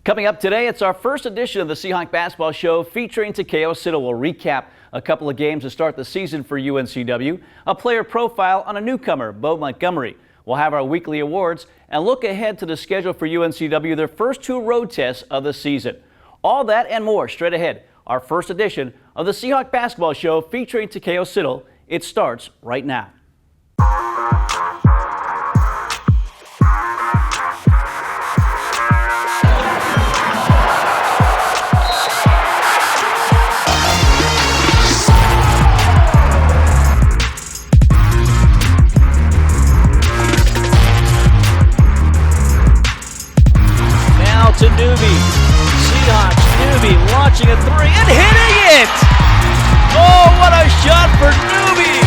Coming up today, it's our first edition of the Seahawk Basketball Show featuring Takeo Siddle. We'll recap a couple of games to start the season for UNCW, a player profile on a newcomer, Bo Montgomery. We'll have our weekly awards and look ahead to the schedule for UNCW, their first two road tests of the season. All that and more straight ahead, our first edition of the Seahawk Basketball Show featuring Takeo Siddle. It starts right now. To Newby. Seahawks, Newby launching a three and hitting it! Oh, what a shot for Newby!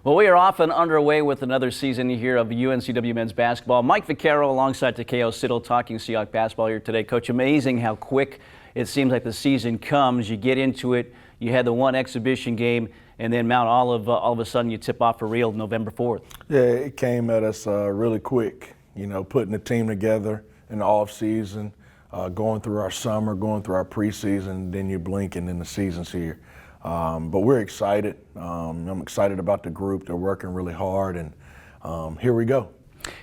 Well, we are off and underway with another season here of UNCW men's basketball. Mike Vaccaro alongside Takeo Siddle talking Seahawk basketball here today. Coach, amazing how quick it seems like the season comes. You get into it, you had the one exhibition game, and then Mount Olive, all of a sudden you tip off for real November 4th. Yeah, it came at us really quick, you know, putting the team together in the off season, going through our summer, going through our preseason, then you blink and then the season's here. But we're excited. I'm excited about the group. They're working really hard, and here we go.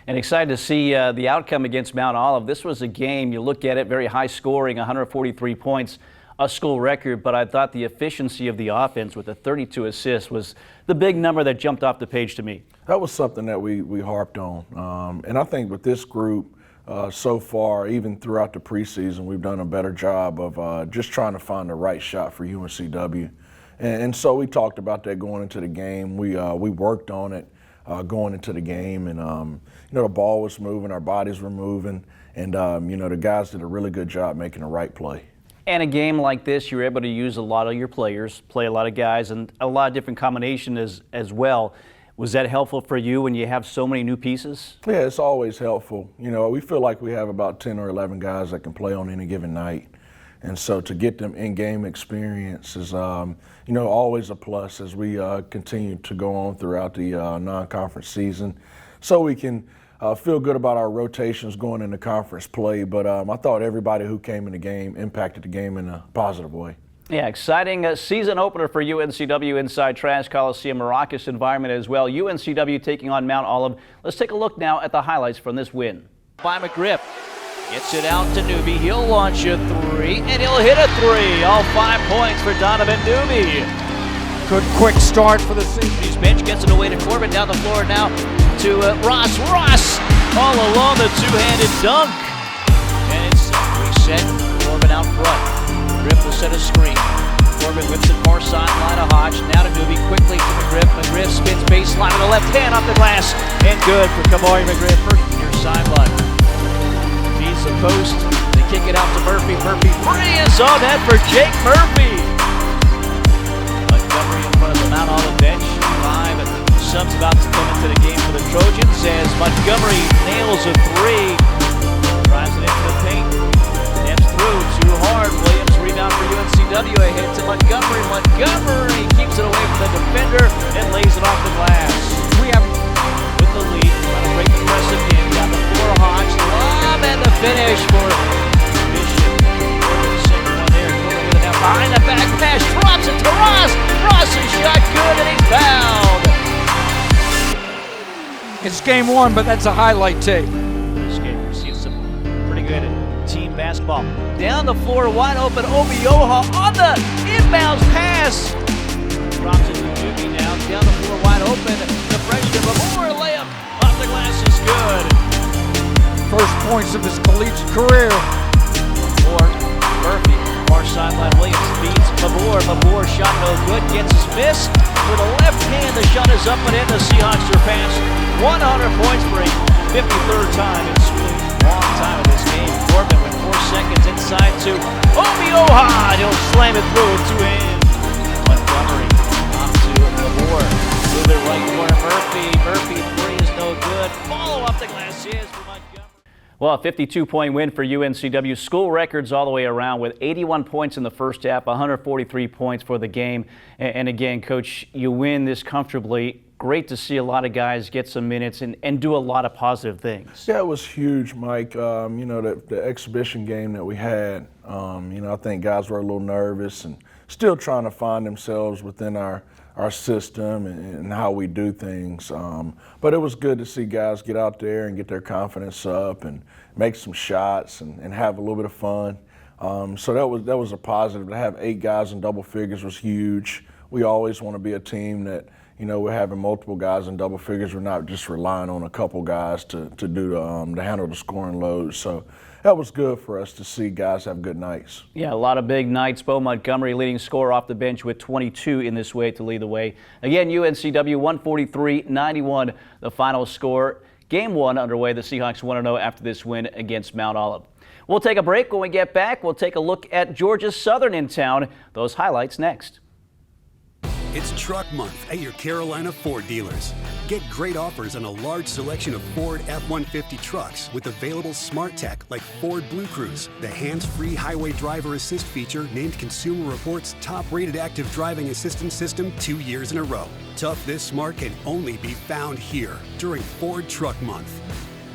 And excited to see the outcome against Mount Olive. This was a game, you look at it, very high scoring, 143 points. A school record, but I thought the efficiency of the offense with the 32 assists was the big number that jumped off the page to me. That was something that we harped on. And I think with this group so far, even throughout the preseason, we've done a better job of just trying to find the right shot for UNCW. And so we talked about that going into the game. We worked on it going into the game. And, you know, the ball was moving, our bodies were moving. And, you know, the guys did a really good job making the right play. And a game like this, you're able to use a lot of your players, play a lot of guys, and a lot of different combinations as well. Was that helpful for you when you have so many new pieces? Yeah, it's always helpful. You know, we feel like we have about 10 or 11 guys that can play on any given night. And so to get them in-game experience is, you know, always a plus as we continue to go on throughout the non-conference season. So we can feel good about our rotations going into conference play, but I thought everybody who came in the game impacted the game in a positive way. Yeah, exciting season opener for UNCW inside Trask Coliseum, Maracas environment as well. UNCW taking on Mount Olive. Let's take a look now at the highlights from this win. By McGriff. Gets it out to Newby. He'll launch a three, and he'll hit a three. All 5 points for Donovan Newby. Good quick start for the season. His bench gets it away to Corbin, down the floor now to Ross. Ross all alone, the two-handed dunk. And it's reset. Corbin out front. McGriff will set a screen. Corbin whips it far sideline to Hodge. Now to Newby, quickly to McGriff. McGriff spins baseline with the left hand off the glass. And good for Kamari McGriff, first near sideline. Feeds the post. They kick it out to Murphy. Murphy free and saw that for Jake Murphy. Montgomery in front of the Mount Olive bench. 5 subs about to come into the game for the Trojans as Montgomery nails a three. Drives it into the paint. Steps through too hard. Williams rebound for UNCW. Ahead to Montgomery. Montgomery keeps it away from the defender and lays it off the glass. We have With the lead, trying to break the press again. Got the floor Hodge. Lob and the finish for Bishop. The second one there. Corbin with it now behind the back pass. Drops it to Ross. Ross's shot good and he's fouled. it's game one, but that's a highlight tape. This game receives some pretty good team basketball. Down the floor, wide open, Obioha on the inbounds pass. Drops it to Newby now. Down the floor, wide open. The freshman, Lamore layup off the glass is good. First points of his collegiate career. Or Murphy, far sideline, Williams beats Mabor. Mabor shot no good, gets his miss. With a left hand, the shot is up and in. The Seahawks surpass 100 points for a 53rd time in long time in this game. Corbin with 4 seconds inside to Obioha. He'll slam it through with 2 hands. Montgomery off to Mabor. To the right corner, Murphy. Murphy, three is no good. Follow up the glass is for Montgomery. Well, a 52-point win for UNCW. School records all the way around with 81 points in the first half, 143 points for the game. And again, Coach, you win this comfortably. Great to see a lot of guys get some minutes and do a lot of positive things. Yeah, it was huge, Mike. You know, the exhibition game that we had, you know, I think guys were a little nervous and still trying to find themselves within our system and how we do things. But it was good to see guys get out there and get their confidence up and make some shots and have a little bit of fun. So that was a positive. To have 8 guys in double figures was huge. We always want to be a team that, you know, we're having multiple guys in double figures. We're not just relying on a couple guys to handle the scoring load. So that was good for us to see guys have good nights. Yeah, a lot of big nights. Bo Montgomery leading scorer off the bench with 22 in this way to lead the way. Again, UNCW 143-91 the final score. Game 1 underway. The Seahawks 1-0 after this win against Mount Olive. We'll take a break. When we get back, we'll take a look at Georgia Southern in town. Those highlights next. It's Truck Month at your Carolina Ford dealers. Get great offers on a large selection of Ford F-150 trucks with available smart tech like Ford Blue Cruise, the hands-free highway driver assist feature named Consumer Reports' top-rated active driving assistance system 2 years in a row. Tough this smart can only be found here during Ford Truck Month.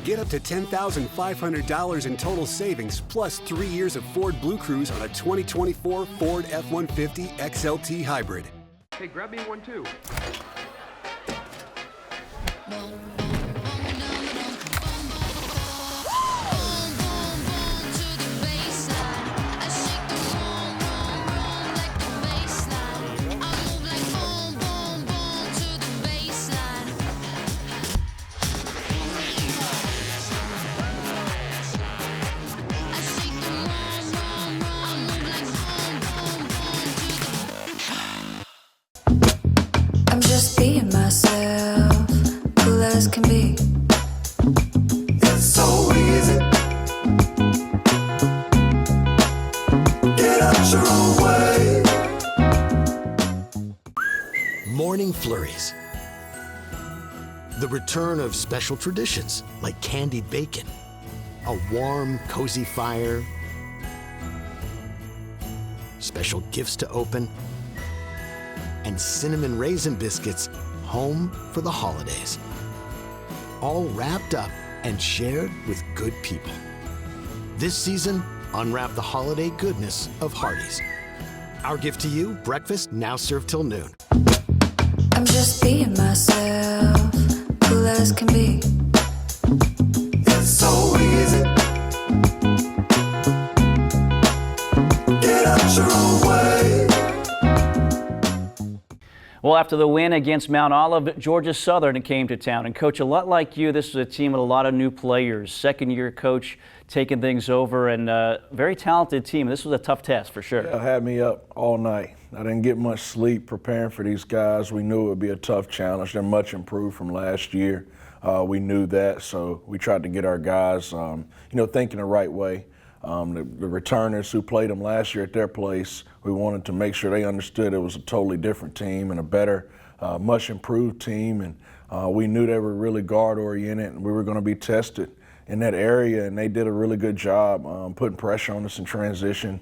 Get up to $10,500 in total savings plus 3 years of Ford Blue Cruise on a 2024 Ford F-150 XLT Hybrid. Hey, grab me one too. I'm just being myself, cool as can be. It's so easy. Get out your own way. Morning flurries. The return of special traditions like candied bacon, a warm, cozy fire, special gifts to open, and cinnamon raisin biscuits home for the holidays. All wrapped up and shared with good people. This season, unwrap the holiday goodness of Hardee's. Our gift to you, breakfast now served till noon. I'm just being myself, cool as can be. It's so easy. Get out your own way. Well, after the win against Mount Olive, Georgia Southern came to town. And, Coach, a lot like you, this was a team with a lot of new players. Second-year coach taking things over, and a very talented team. This was a tough test for sure. Yeah, it had me up all night. I didn't get much sleep preparing for these guys. We knew it would be a tough challenge. They're much improved from last year. We knew that, so we tried to get our guys, you know, thinking the right way. The returners who played them last year at their place, we wanted to make sure they understood it was a totally different team and a better, much improved team. And we knew they were really guard-oriented and we were going to be tested in that area. And they did a really good job putting pressure on us in transition,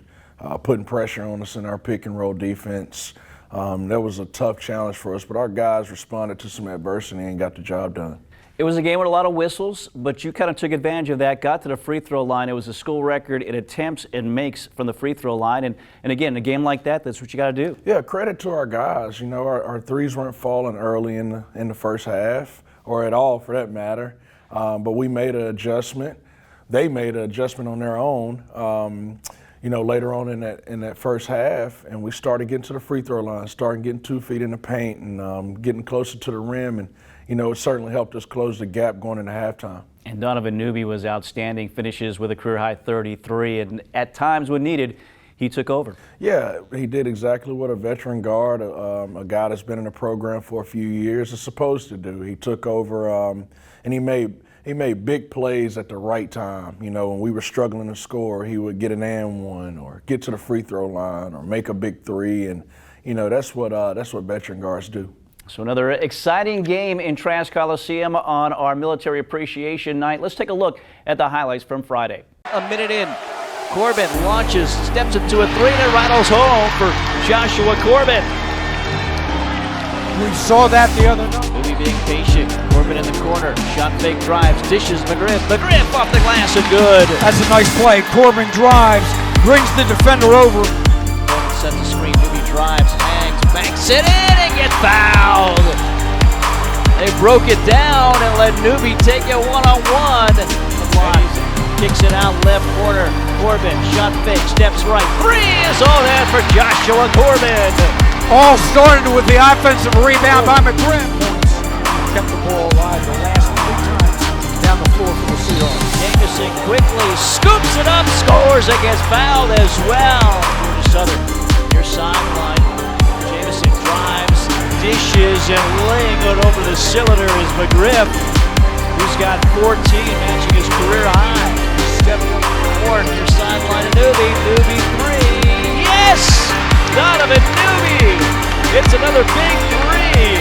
putting pressure on us in our pick-and-roll defense. That was a tough challenge for us, but our guys responded to some adversity and got the job done. It was a game with a lot of whistles, but you kind of took advantage of that, got to the free throw line. It was a school record in attempts and makes from the free throw line. And again, a game like that, that's what you got to do. Yeah, credit to our guys. You know, our threes weren't falling early in the first half, or at all for that matter. But we made an adjustment. They made an adjustment on their own. You know, later on in that first half, and we started getting to the free throw line, started getting 2 feet in the paint, and getting closer to the rim. And you know, it certainly helped us close the gap going into halftime. And Donovan Newby was outstanding, finishes with a career-high 33, and at times when needed, he took over. Yeah, he did exactly what a veteran guard, a guy that's been in the program for a few years, is supposed to do. He took over, and he made big plays at the right time. You know, when we were struggling to score, he would get an and one, or get to the free throw line, or make a big three, and you know that's what veteran guards do. So another exciting game in Trask Coliseum on our Military Appreciation Night. Let's take a look at the highlights from Friday. A minute in, Corbin launches, steps into a three, and it rattles home for Joshua Corbin. We saw that the other night. Maybe being patient. Corbin in the corner. Shot fake drives. Dishes McGriff. McGriff off the glass and good. That's a nice play. Corbin drives, brings the defender over. Corbin sets the screen. Newby drives, hangs, banks it in, and gets fouled. They broke it down and let Newby take it one-on-one. The block kicks it out left corner. Corbin, shot fake, steps right. Three is all that for Joshua Corbin. All started with the offensive rebound by McGriff. Kept the ball alive the last 3 times down the floor for the Seahawks. Jamison quickly scoops it up, scores, and gets fouled as well. Southern, near sideline. Jamison drives, dishes, and laying it over the cylinder is McGriff, who's got 14, matching his career high. Stepping up the court, near sideline to Newby. Newby three. Yes! Donovan Newby! It's another big three!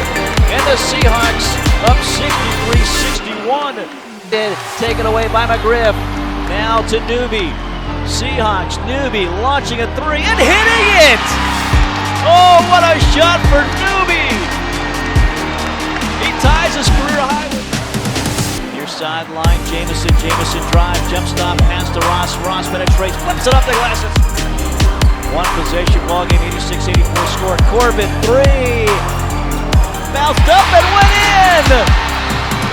And the Seahawks up 63-61. Taken away by McGriff. Now to Newby. Seahawks, Newby launching a three and hitting it! Oh, what a shot for Newby! He ties his career high. Near sideline, Jamison drive, jump stop, pass to Ross. Ross penetrates, flips it up the glasses. One possession ball game, 86-84 score. Corbin three. Bounced up and went in.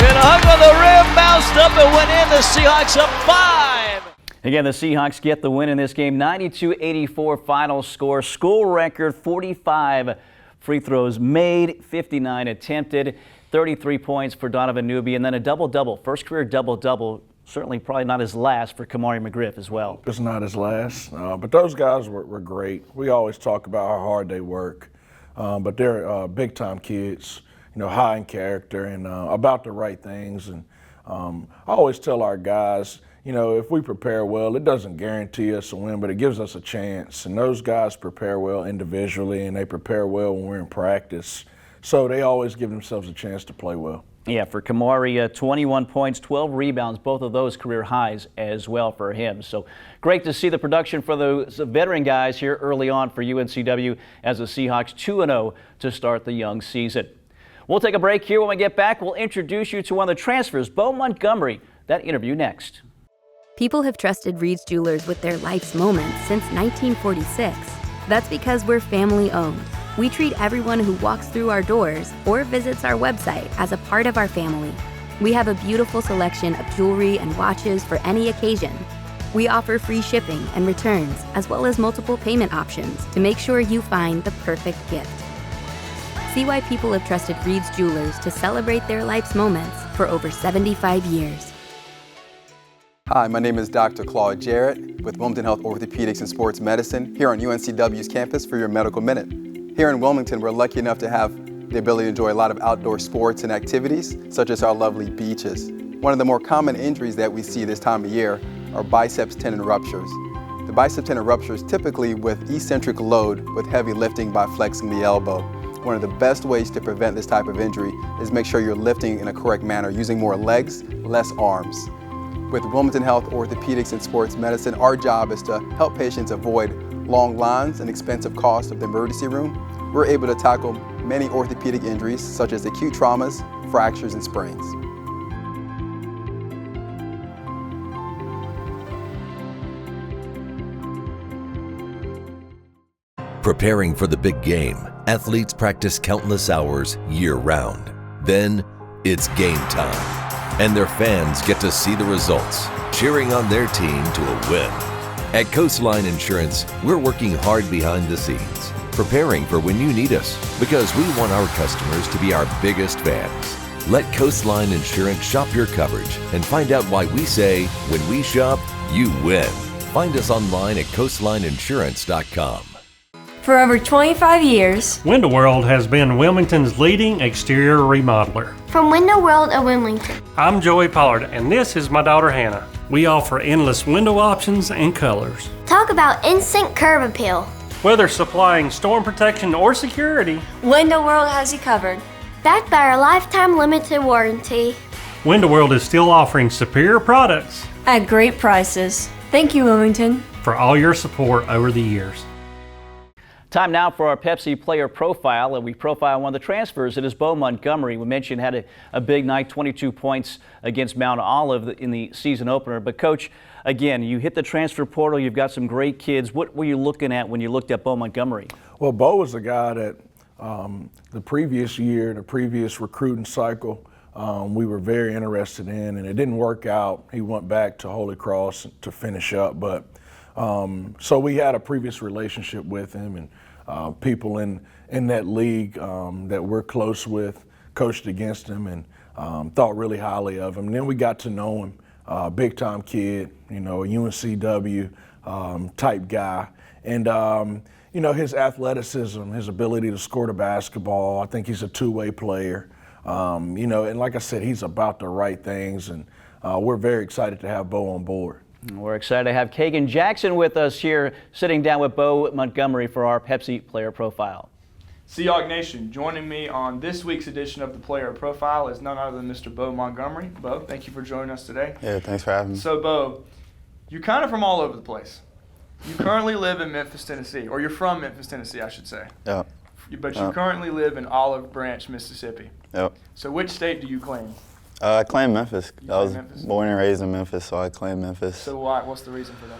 It hung on the rim, bounced up and went in. The Seahawks up 5. Again, the Seahawks get the win in this game. 92-84 final score. School record 45 free throws made, 59 attempted, 33 points for Donovan Newby, and then a double-double. First career double-double. Certainly probably not his last for Kamari McGriff as well. It's not his last, but those guys were great. We always talk about how hard they work, but they're big-time kids, you know, high in character and about the right things. And I always tell our guys, you know, if we prepare well, it doesn't guarantee us a win, but it gives us a chance. And those guys prepare well individually, and they prepare well when we're in practice. So they always give themselves a chance to play well. Yeah, for Kamari, 21 points, 12 rebounds, both of those career highs as well for him. So great to see the production for those veteran guys here early on for UNCW as the Seahawks 2-0 to start the young season. We'll take a break here. When we get back, we'll introduce you to one of the transfers, Bo Montgomery. That interview next. People have trusted Reed's Jewelers with their life's moments since 1946. That's because we're family owned. We treat everyone who walks through our doors or visits our website as a part of our family. We have a beautiful selection of jewelry and watches for any occasion. We offer free shipping and returns, as well as multiple payment options to make sure you find the perfect gift. See why people have trusted Reed's Jewelers to celebrate their life's moments for over 75 years. Hi, my name is Dr. Claude Jarrett with Wilmington Health Orthopedics and Sports Medicine here on UNCW's campus for your Medical Minute. Here in Wilmington, we're lucky enough to have the ability to enjoy a lot of outdoor sports and activities, such as our lovely beaches. One of the more common injuries that we see this time of year are biceps tendon ruptures. The bicep tendon ruptures typically with eccentric load with heavy lifting by flexing the elbow. One of the best ways to prevent this type of injury is make sure you're lifting in a correct manner, using more legs, less arms. With Wilmington Health Orthopedics and Sports Medicine, our job is to help patients avoid long lines and expensive costs of the emergency room. We're able to tackle many orthopedic injuries such as acute traumas, fractures, and sprains. Preparing for the big game, athletes practice countless hours year-round. Then, it's game time, and their fans get to see the results, cheering on their team to a win. At Coastline Insurance, we're working hard behind the scenes, preparing for when you need us, because we want our customers to be our biggest fans. Let Coastline Insurance shop your coverage and find out why we say, when we shop, you win. Find us online at coastlineinsurance.com. For over 25 years, Window World has been Wilmington's leading exterior remodeler. From Window World of Wilmington, I'm Joey Pollard, and this is my daughter Hannah. We offer endless window options and colors. Talk about instant curb appeal. Whether supplying storm protection or security, Window World has you covered. backed by our lifetime limited warranty. Window World is still offering superior products at great prices. Thank you, Wilmington, for all your support over the years. Time now for our Pepsi player profile, and we profile one of the transfers. It is Bo Montgomery. We mentioned had a big night, 22 points against Mount Olive in the season opener. But Coach, again, you hit the transfer portal. You've got some great kids. What were you looking at when you looked at Bo Montgomery? Well, Bo was a guy that the previous year, the previous recruiting cycle, we were very interested in, and it didn't work out. He went back to Holy Cross to finish up, but so we had a previous relationship with him, and people in that league that we're close with coached against him and thought really highly of him. And then we got to know him, big time kid, you know, a UNCW type guy, and you know, his athleticism, his ability to score the basketball. I think he's a two-way player. You know, and like I said, he's about the right things, and we're very excited to have Bo on board. We're excited to have Kagan Jackson with us here, sitting down with Bo Montgomery for our Pepsi player profile. Seahawk Nation, joining me on this week's edition of the player profile is none other than Mr. Bo Montgomery. Bo, thank you for joining us today. Yeah, thanks for having me. So, Bo, you're kind of from all over the place. You currently live in Memphis, Tennessee, or you're from Memphis, Tennessee, I should say. Yep. But you currently live in Olive Branch, Mississippi. Yep. So which state do you claim? I claim Memphis. I was Memphis? born and raised in Memphis, so I claim Memphis. So why? What's the reason for that?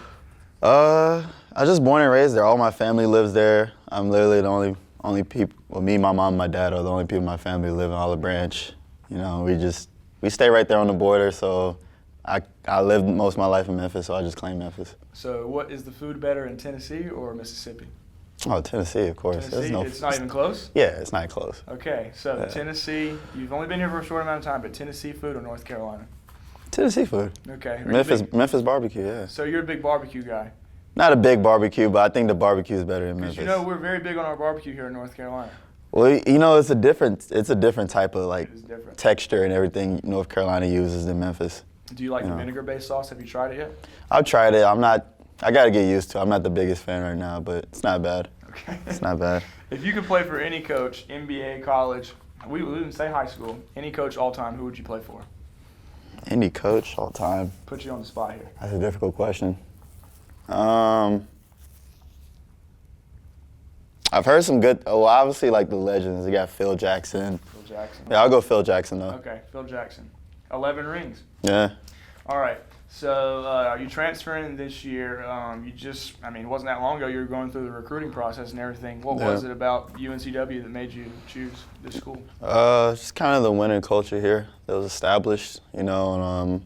I was just born and raised there. All my family lives there. I'm literally the only people. Well, me, my mom, and my dad are the only people in my family who live in Olive Branch. You know, we stay right there on the border. So I lived most of my life in Memphis, so I just claim Memphis. So what is the food better in Tennessee or Mississippi? Oh, Tennessee, of course. Tennessee, it's not even close? Yeah, it's not close. Okay, so Yeah. Tennessee, you've only been here for a short amount of time, but Tennessee food or North Carolina? Tennessee food. Okay. Memphis barbecue, yeah. So you're a big barbecue guy? Not a big barbecue, but I think the barbecue is better in Memphis. Because you know we're very big on our barbecue here in North Carolina. Well, you know, it's a different type of like texture and everything North Carolina uses than Memphis. Do you like the vinegar-based sauce? Have you tried it yet? I've tried it. I got to get used to it. I'm not the biggest fan right now, but it's not bad. Okay. It's not bad. If you could play for any coach, NBA, college, we didn't say high school, any coach all time, who would you play for? Any coach all time? Put you on the spot here. That's a difficult question. I've heard some good, obviously like the legends. You got Phil Jackson. Phil Jackson. Yeah, I'll go Phil Jackson though. Okay, Phil Jackson. 11 rings. Yeah. All right. So are you transferring this year? It wasn't that long ago you were going through the recruiting process and everything. What was it about UNCW that made you choose this school? Just kind of the winning culture here that was established, you know. And,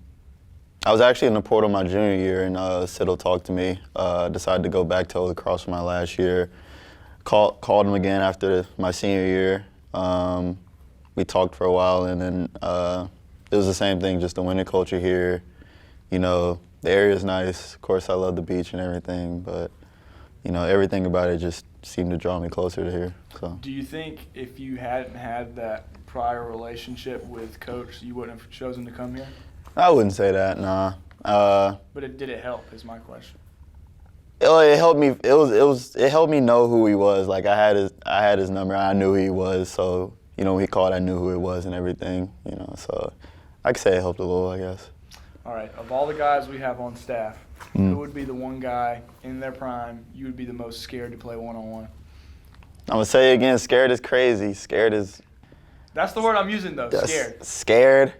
I was actually in the portal my junior year, and Siddle talked to me. Decided to go back to Holy Cross for my last year. Called him again after my senior year. We talked for a while, and then it was the same thing, just the winning culture here. You know, the area's nice. Of course, I love the beach and everything, but, you know, everything about it just seemed to draw me closer to here. So. Do you think if you hadn't had that prior relationship with Coach, you wouldn't have chosen to come here? I wouldn't say that, nah. But did it help, is my question. It helped me. It helped me know who he was. Like I had his number. I knew who he was. So you know, when he called, I knew who it was and everything. You know, so I could say it helped a little, I guess. All right. Of all the guys we have on staff, who would be the one guy in their prime you would be the most scared to play one-on-one? I'm gonna say it again. Scared is crazy. Scared is. That's the word I'm using though. Scared. Scared.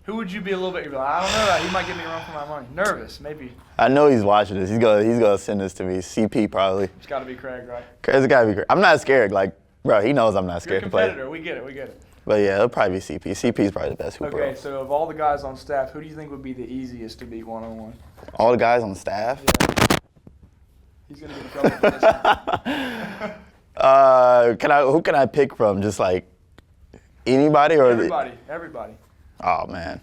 Who would you be a little bit? You'd be like, I don't know. He might get me wrong for my money. Nervous, maybe. I know he's watching this. He's gonna send this to me. CP probably. It's got to be Craig, right? It's gotta be Craig. I'm not scared. Like, bro, he knows I'm not scared You're a to play. competitor. We get it. We get it. But yeah, it'll probably be CP. CP's probably the best hooper. Okay, so of all the guys on staff, who do you think would be the easiest to beat one-on-one? All the guys on staff? Yeah. He's gonna get in trouble for this one. Who can I pick from? Just like anybody or everybody. Oh man.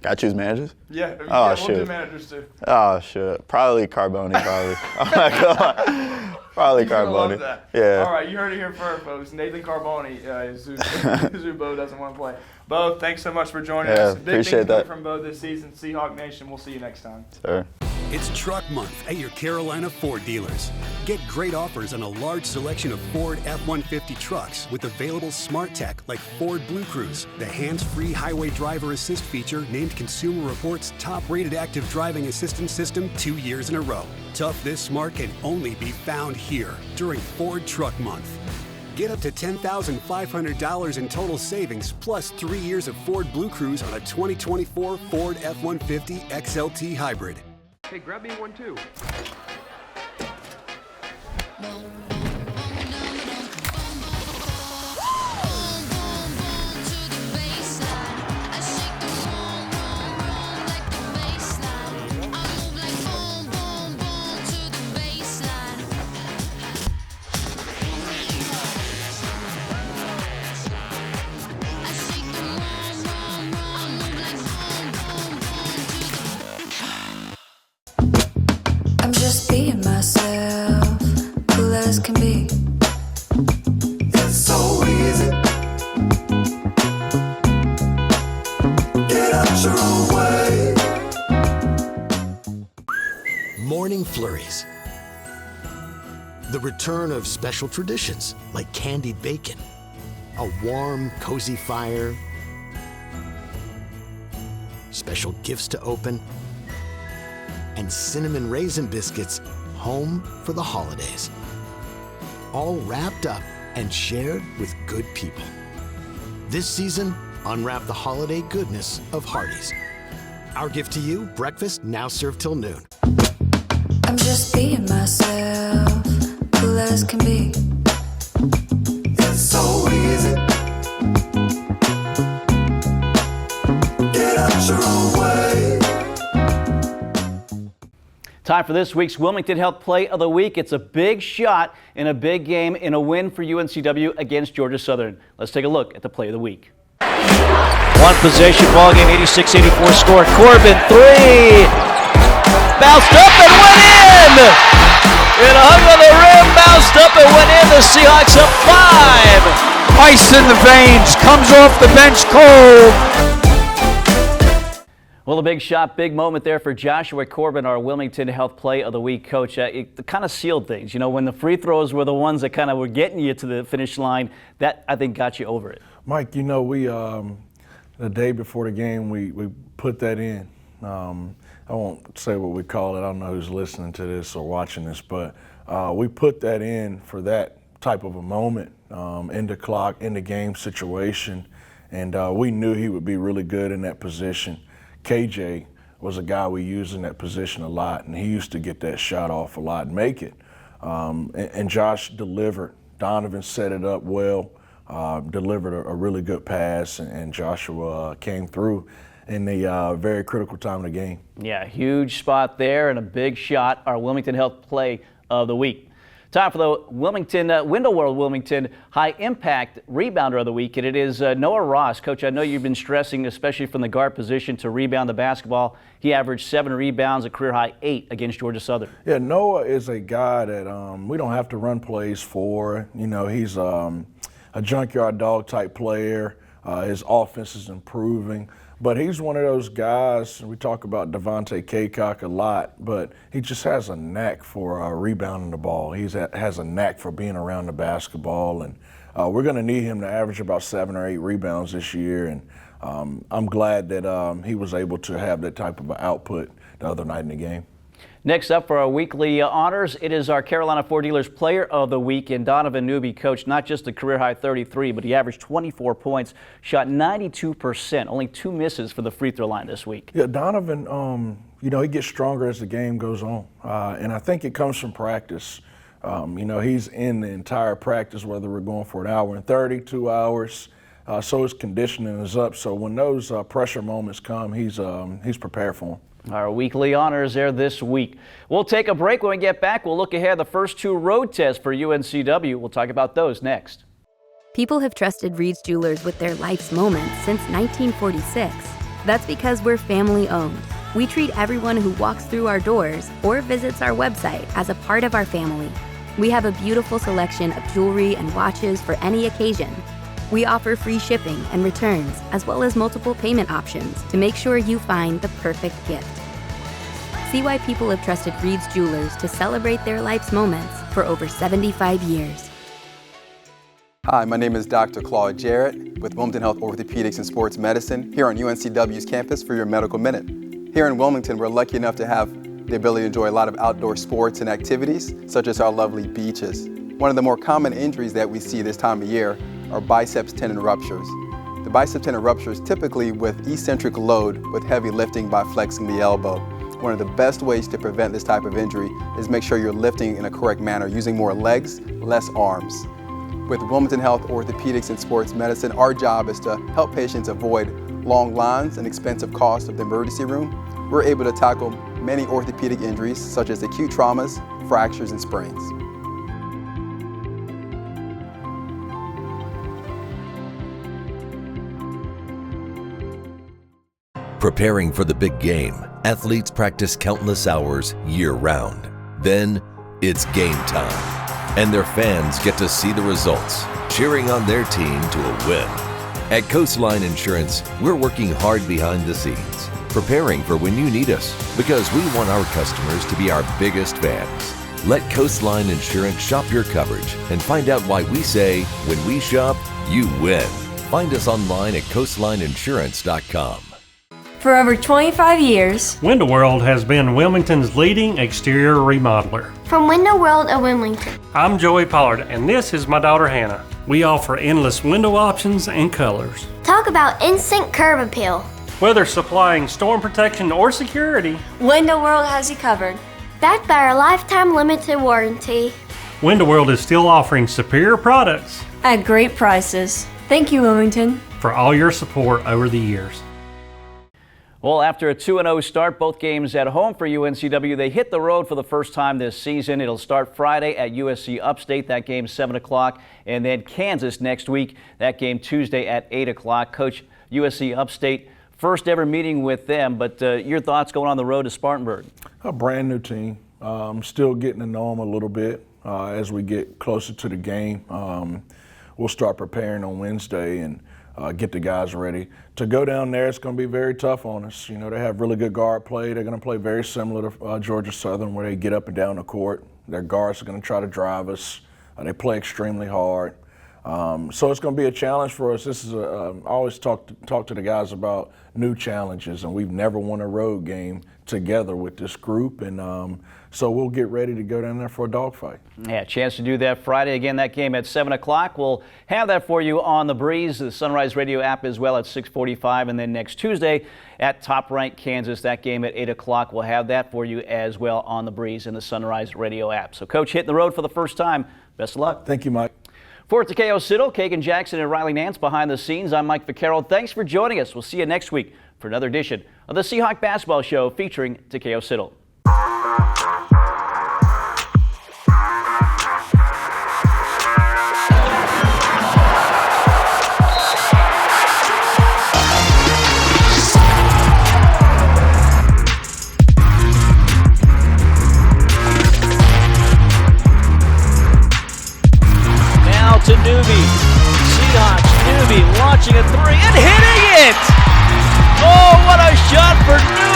Gotta choose managers? Yeah, we'll do managers too. Oh shit. Probably Carboni, probably. Oh my god. Probably Carboni. Love that. Yeah. All right, you heard it here first, folks. Nathan Carboni is who Bo doesn't want to play. Bo, thanks so much for joining us. Big appreciate things coming that. from Bo this season. Seahawk Nation, we'll see you next time. Sure. It's Truck Month at your Carolina Ford dealers. Get great offers on a large selection of Ford F-150 trucks with available smart tech like Ford Blue Cruise, the hands-free highway driver assist feature named Consumer Reports' top-rated active driving assistance system 2 years in a row. Tough this smart can only be found here during Ford Truck Month. Get up to $10,500 in total savings plus 3 years of Ford Blue Cruise on a 2024 Ford F-150 XLT Hybrid. Hey, grab me one too. I'm just being myself, cool as can be. It's so easy. Get out your own way. Morning flurries. The return of special traditions like candied bacon, a warm, cozy fire, special gifts to open, and cinnamon raisin biscuits home for the holidays. All wrapped up and shared with good people. This season, unwrap the holiday goodness of Hardee's. Our gift to you, breakfast now served till noon. I'm just being myself, cool as can be. It's so easy. Get out your own way. Time for this week's Wilmington Health Play of the Week. It's a big shot in a big game in a win for UNCW against Georgia Southern. Let's take a look at the Play of the Week. One possession ball game, 86-84 score. Corbin, three. Bounced up and went in. It hung on the rim, bounced up and went in. The Seahawks up 5. Ice in the veins, comes off the bench cold. Well, a big shot, big moment there for Joshua Corbin, our Wilmington Health Play of the Week coach. It kind of sealed things. You know, when the free throws were the ones that kind of were getting you to the finish line, that I think got you over it. Mike, you know, we the day before the game, we put that in. I won't say what we call it. I don't know who's listening to this or watching this, but we put that in for that type of a moment, in the clock, in the game situation, and we knew he would be really good in that position. KJ was a guy we used in that position a lot, and he used to get that shot off a lot and make it. And Josh delivered. Donovan set it up well, delivered a really good pass, and Joshua came through in the very critical time of the game. Yeah, huge spot there and a big shot, our Wilmington Health Play of the Week. Time for the Wilmington, Window World Wilmington High Impact Rebounder of the Week, and it is Noah Ross. Coach, I know you've been stressing, especially from the guard position, to rebound the basketball. He averaged 7 rebounds, a career high 8 against Georgia Southern. Yeah, Noah is a guy that we don't have to run plays for. You know, he's a junkyard dog type player. His offense is improving. But he's one of those guys, we talk about Devontae Kaycock a lot, but he just has a knack for rebounding the ball. He has a knack for being around the basketball, and we're going to need him to average about 7 or 8 rebounds this year, and I'm glad that he was able to have that type of output the other night in the game. Next up for our weekly honors, it is our Carolina Ford Dealers Player of the Week, and Donovan Newby coached not just a career high 33, but he averaged 24 points, shot 92%, only 2 misses for the free throw line this week. Yeah, Donovan, you know, he gets stronger as the game goes on, and I think it comes from practice. You know, he's in the entire practice, whether we're going for an hour and 30, 2 hours, so his conditioning is up. So when those pressure moments come, he's prepared for them. Our weekly honors there this week. We'll take a break. When we get back, we'll look ahead at the first 2 road tests for UNCW. We'll talk about those next. People have trusted Reed's Jewelers with their life's moments since 1946. That's because we're family owned. We treat everyone who walks through our doors or visits our website as a part of our family. We have a beautiful selection of jewelry and watches for any occasion. We offer free shipping and returns, as well as multiple payment options to make sure you find the perfect gift. See why people have trusted Reed's Jewelers to celebrate their life's moments for over 75 years. Hi, my name is Dr. Claude Jarrett with Wilmington Health Orthopedics and Sports Medicine here on UNCW's campus for your Medical Minute. Here in Wilmington, we're lucky enough to have the ability to enjoy a lot of outdoor sports and activities, such as our lovely beaches. One of the more common injuries that we see this time of year are biceps tendon ruptures. The biceps tendon ruptures typically with eccentric load with heavy lifting by flexing the elbow. One of the best ways to prevent this type of injury is make sure you're lifting in a correct manner, using more legs, less arms. With Wilmington Health Orthopedics and Sports Medicine, our job is to help patients avoid long lines and expensive costs of the emergency room. We're able to tackle many orthopedic injuries, such as acute traumas, fractures, and sprains. Preparing for the big game, athletes practice countless hours year-round. Then, it's game time. And their fans get to see the results, cheering on their team to a win. At Coastline Insurance, we're working hard behind the scenes, preparing for when you need us, because we want our customers to be our biggest fans. Let Coastline Insurance shop your coverage and find out why we say, when we shop, you win. Find us online at coastlineinsurance.com. For over 25 years, Window World has been Wilmington's leading exterior remodeler. From Window World of Wilmington. I'm Joey Pollard, and this is my daughter Hannah. We offer endless window options and colors. Talk about instant curb appeal. Whether supplying storm protection or security, Window World has you covered. Backed by our lifetime limited warranty. Window World is still offering superior products At great prices. Thank you, Wilmington. for all your support over the years. Well, after a 2-0 start, both games at home for UNCW, they hit the road for the first time this season. It'll start Friday at USC Upstate. That game 7 o'clock, and then Kansas next week. That game Tuesday at 8 o'clock. Coach, USC Upstate, first ever meeting with them, but your thoughts going on the road to Spartanburg? A brand new team. Still getting to know them a little bit as we get closer to the game. We'll start preparing on Wednesday and get the guys ready. To go down there, it's going to be very tough on us. You know, they have really good guard play. They're going to play very similar to Georgia Southern, where they get up and down the court. Their guards are going to try to drive us. They play extremely hard. So it's going to be a challenge for us. This is I always talk to the guys about new challenges, and we've never won a road game together with this group, and so we'll get ready to go down there for a dogfight. Yeah, chance to do that Friday. Again, that game at 7 o'clock. We'll have that for you on the Breeze, the Sunrise Radio app as well at 6:45, and then next Tuesday at Top Rank Kansas, that game at 8 o'clock. We'll have that for you as well on the Breeze and the Sunrise Radio app. So, Coach, hitting the road for the first time. Best of luck. Thank you, Mike. For Takeo Siddle, Kagan Jackson, and Riley Nance behind the scenes, I'm Mike Vaccaro. Thanks for joining us. We'll see you next week for another edition of the Seahawk Basketball Show featuring Takeo Siddle. To Newby. Seahawks, Newby launching a three and hitting it! Oh, what a shot for Newby!